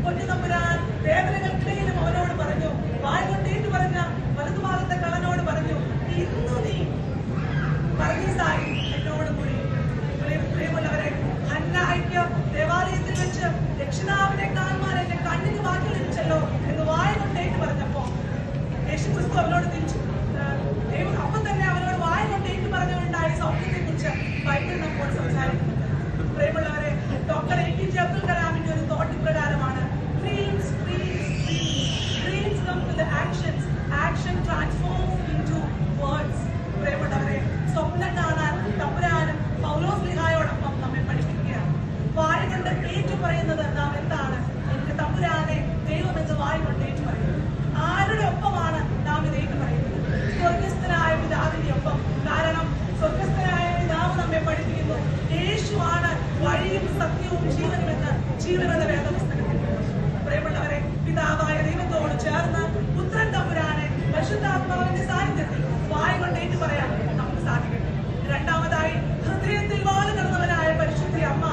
പൊന്നു തമ്പുരാൻ വേദനകൾക്കിടയിലും അവനോട് പറഞ്ഞു, വായ കൊണ്ട് ഏറ്റു പറഞ്ഞ വലതുഭാഗത്തെ കള്ളനോട് പറഞ്ഞു, ഇന്നു നീ പറദീസായി എന്നോട് കൂടി. പ്രിയമുള്ളവരെ, ഹന്നായ്ക്ക് ദേവാലയത്തിൽ വെച്ച് രക്ഷിതാവിനെ കാണുവാൻ എന്റെ കണ്ണിന് വാക്കി ലഭിച്ചല്ലോ എന്ന് വായ കൊണ്ട് ഏറ്റു പറഞ്ഞപ്പോ യേശുക്രിസ്തു അവനോട് തിരിച്ചു അപ്പം തന്നെ അവനോട് വായ കൊണ്ട് ഏറ്റു പറഞ്ഞുണ്ടായ സൗഖ്യത്തെ കുറിച്ച് ബൈബിൾ നമ്മൾ സംസാരിക്കുന്നുണ്ട്. പ്രിയമുള്ളവരെ, ഡോക്ടർ APJ അബ്ദുൽ കലാമിന്റെ ഒരു തോട്ട് പ്രകാരമാണ്, dreams come to the actions, action transforms into words. പ്രിയമുള്ളവരെ, സ്വപ്നം കാണാൻ തമ്പുരാനും പൗലോസ് ലീഹായോടൊപ്പം നമ്മെ പഠിപ്പിക്കുകയാണ്. വായ കൊണ്ട് ഏറ്റു പറയുന്നത് നാം എന്താണ്? എന്റെ തമ്പുരാനെ ദൈവമെന്ന് വായ കൊണ്ട് ഏറ്റു പറയുന്നത്. ആരുടെ ഒപ്പമാണ് നാം ഇത് ഏറ്റു പറയുന്നത്? സ്വർഗസ്ഥനായ പിതാവിന്റെ ഒപ്പം. കാരണം സ്വർഗസ്ഥനായ പിതാവ് നമ്മെ പഠിപ്പിക്കുന്നു, യേശുവാണ് വഴിയും സത്യവും ജീവനെന്ന വേദപുസ്തകത്തിൽ. പ്രിയമുള്ളവരെ, പിതാവായ ദൈവത്തോട് ചേർന്ന് പുത്രൻ തമ്പുരാനെ പരിശുദ്ധാത്മാവിന്റെ സാന്നിധ്യത്തിൽ വായ കൊണ്ട് ഏറ്റു പറയാൻ നമുക്ക് സാധിക്കട്ടെ. രണ്ടാമതായി, ഹൃദയത്തിൽ വാല് കടന്നവനായ പരിശുദ്ധി അമ്മ,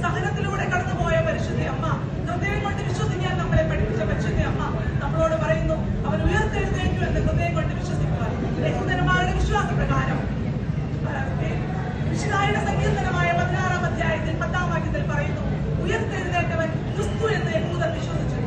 സഹനത്തിലൂടെ കടന്നുപോയ പരിശുദ്ധി അമ്മ, ഹൃദയം കൊണ്ട് വിശ്വസിക്കാൻ നമ്മളെ പഠിപ്പിച്ച പരിശുദ്ധി അമ്മ നമ്മളോട് പറയുന്നു, അവൻ ഉയർത്തെഴുന്നേറ്റു എന്ന് ഹൃദയം കൊണ്ട് വിശ്വസിക്കുവാൻ. യഹൂദന്മാരുടെ വിശ്വാസപ്രകാരം വിശുദ്ധായുടെ സങ്കീർത്തനമായ 16-ാം അധ്യായത്തിൽ 10-ാം വാക്യത്തിൽ പറയുന്നു, ഉയർത്തെഴുന്നേറ്റവൻ ക്രിസ്തു എന്ന് യഹൂദർ വിശ്വസിച്ചു.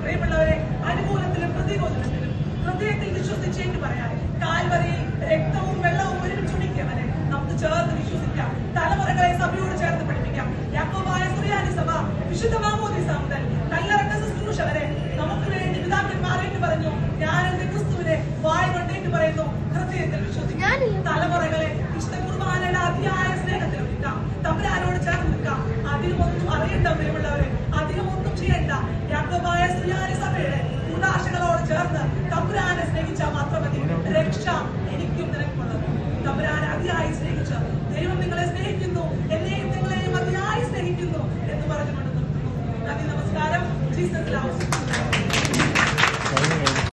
പ്രിയമുള്ളവരെ, അനുകൂലത്തിലും പ്രതികൂലത്തിലും ഹൃദയത്തിൽ വിശ്വസിച്ചേറ്റ് പറയാൻ, കാൽവരിയിൽ രക്തവും വെള്ളവും ഒരുമിച്ച് ഒഴുക്കിയവനെ നമുക്ക് ചേർന്ന് വിശ്വസിക്കാം. തലമുറകളെ സഭയോട് ചേർത്ത് പഠിപ്പിക്കാം. യാക്കോബായ സുറിയാനി സഭ വിശുദ്ധ മാമോദീസ മുതൽ കല്ലറക്ക ശുശ്രൂഷ വരെ നമുക്ക് വേണ്ടി പിതാക്കന്മാരേറ്റ് പറഞ്ഞു, ഞാൻ എന്റെ ക്രിസ്തുവിനെ വായ കൊണ്ടേറ്റ് പറയുന്നു, ഹൃദയത്തിൽ വിശ്വസിക്കാം. തലമുറകളെ വിശുദ്ധ കുർബാനയുടെ അതിയായ സ്നേഹത്തിൽ ഒരുക്കാം. തമ്പുരാനോട് ചേർന്ന് നിൽക്കാം. അതിനുമൊന്നും അറിയണ്ട പ്രിയമുള്ളവരെ, അതിനുമൊന്നും ചെയ്യണ്ട. യാക്കോബായ സുറിയാനി സഭയുടെ കൂടാശകളോട് ചേർന്ന് തമ്പുരാനെ സ്നേഹിച്ചാൽ മാത്രം മതി. രക്ഷ എനിക്കും നിനക്കുള്ളത്. തമ്പുരാനെ അതിയായി സ്നേഹിച്ച ദൈവം നിങ്ങളെ സ്നേഹിക്കുന്നു, എന്നെയും നിങ്ങളെയും അതിയായി സ്നേഹിക്കുന്നു എന്ന് പറഞ്ഞുകൊണ്ട് നിർത്തുന്നു. നന്ദി, നമസ്കാരം. Jesus loves.